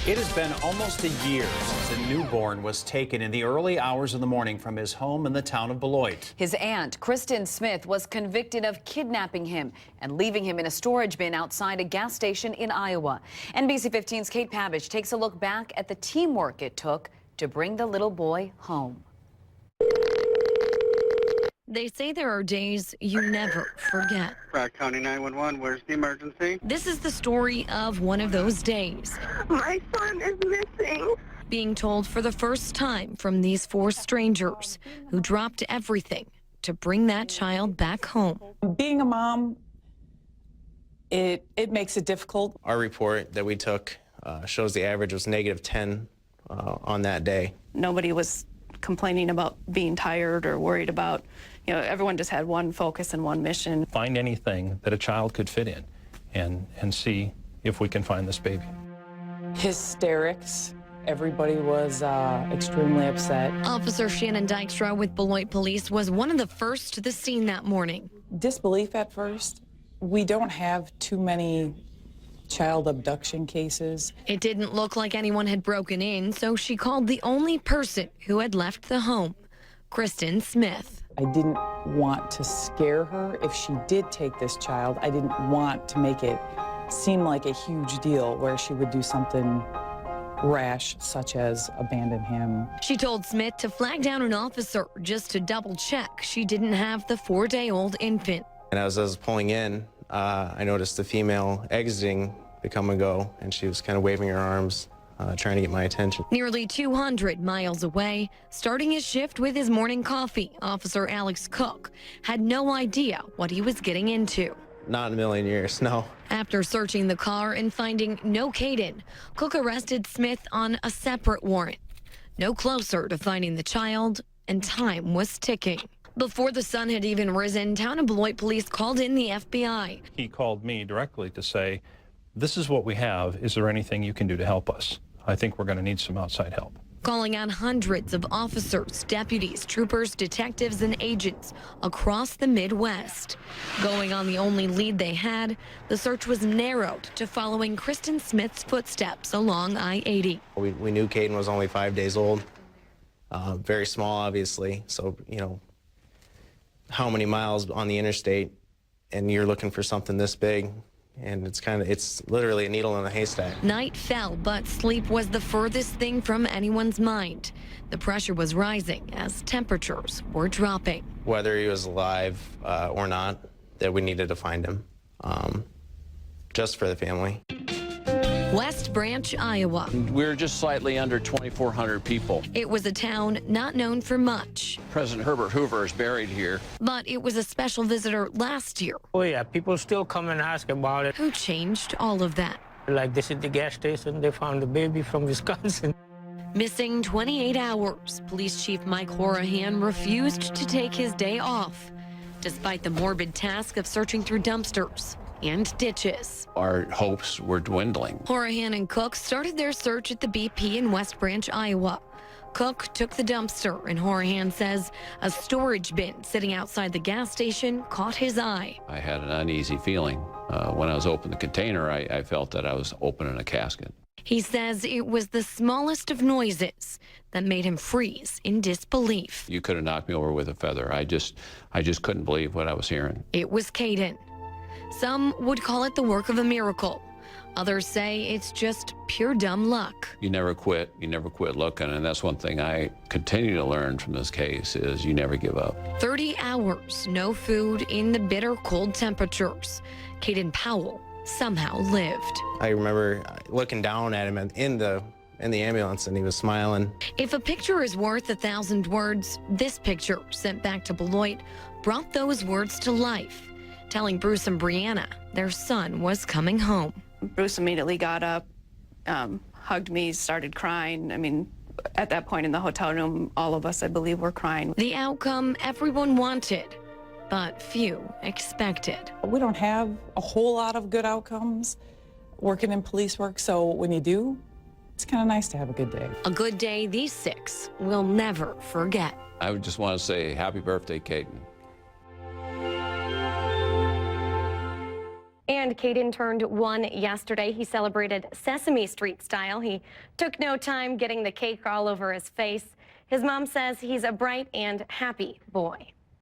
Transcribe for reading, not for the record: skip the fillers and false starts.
It has been almost a year since a newborn was taken in the early hours of the morning from his home in the town of Beloit. His aunt, Kristen Smith, was convicted of kidnapping him and leaving him in a storage bin outside a gas station in Iowa. NBC 15's Kate Pabich takes a look back at the teamwork it took to bring the little boy home. They say there are days you never forget. Pratt County 911, where's the emergency? This is the story of one of those days. My son is missing. Being told for the first time from these four strangers who dropped everything to bring that child back home. Being a mom, it makes it difficult. Our report that we took shows the average was -10 on that day. Nobody was complaining about being tired or worried about, everyone just had one focus and one mission. Find anything that a child could fit in and see if we can find this baby. Hysterics. Everybody was extremely upset. Officer Shannon Dykstra with Beloit Police was one of the first to the scene that morning. Disbelief at first. We don't have too many child abduction cases. It didn't look like anyone had broken in, so she called the only person who had left the home, Kristen Smith. I didn't want to scare her. If she did take this child, I didn't want to make it seem like a huge deal where she would do something rash, such as abandon him. She told Smith to flag down an officer just to double check she didn't have the 4-day-old infant. And as I was pulling in, I noticed the female exiting the come and go, and she was kind of waving her arms, trying to get my attention. Nearly 200 miles away, starting his shift with his morning coffee, Officer Alex Cook had no idea what he was getting into. Not in a million years, no. After searching the car and finding no Kayden, Cook arrested Smith on a separate warrant. No closer to finding the child, and time was ticking. Before the sun had even risen, Town of Beloit police called in the FBI. He called me directly to say, this is what we have. Is there anything you can do to help us? I think we're going to need some outside help. Calling on hundreds of officers, deputies, troopers, detectives, and agents across the Midwest. Going on the only lead they had, the search was narrowed to following Kristen Smith's footsteps along I-80. We knew Kayden was only 5 days old. Very small, obviously. So, how many miles on the interstate, and you're looking for something this big, and it's literally a needle in a haystack. Night fell, but sleep was the furthest thing from anyone's mind. The pressure was rising as temperatures were dropping. Whether he was alive or not, that we needed to find him, just for the family. West Branch, Iowa. We're just slightly under 2,400 people. It was a town not known for much. President Herbert Hoover is buried here. But it was a special visitor last year. Oh, yeah, people still come and ask about it. Who changed all of that. Like, this is the gas station. They found the baby from Wisconsin. Missing 28 hours. Police Chief Mike Horahan refused to take his day off, despite the morbid task of searching through dumpsters and ditches. Our hopes were dwindling. Horahan and Cook started their search at the BP in West Branch, Iowa. Cook took the dumpster, and Horahan says a storage bin sitting outside the gas station caught his eye. I had an uneasy feeling. When I was opening the container, I felt that I was opening a casket. He says it was the smallest of noises that made him freeze in disbelief. You could have knocked me over with a feather. I just couldn't believe what I was hearing. It was Kayden. Some would call it the work of a miracle. Others say it's just pure dumb luck. You never quit. You never quit looking, and that's one thing I continue to learn from this case is you never give up. 30 hours, no food in the bitter cold temperatures. Kayden Powell somehow lived. I remember looking down at him in the ambulance, and he was smiling. If a picture is worth 1,000 words, this picture sent back to Beloit brought those words to life, telling Bruce and Brianna their son was coming home. Bruce immediately got up, hugged me, started crying. I mean, at that point in the hotel room, all of us, I believe, were crying. The outcome everyone wanted, but few expected. We don't have a whole lot of good outcomes working in police work, so when you do, it's kind of nice to have a good day. A good day these six will never forget. I would just want to say happy birthday, Kayden. And Kayden turned 1 yesterday. He celebrated Sesame Street style. He took no time getting the cake all over his face. His mom says he's a bright and happy boy.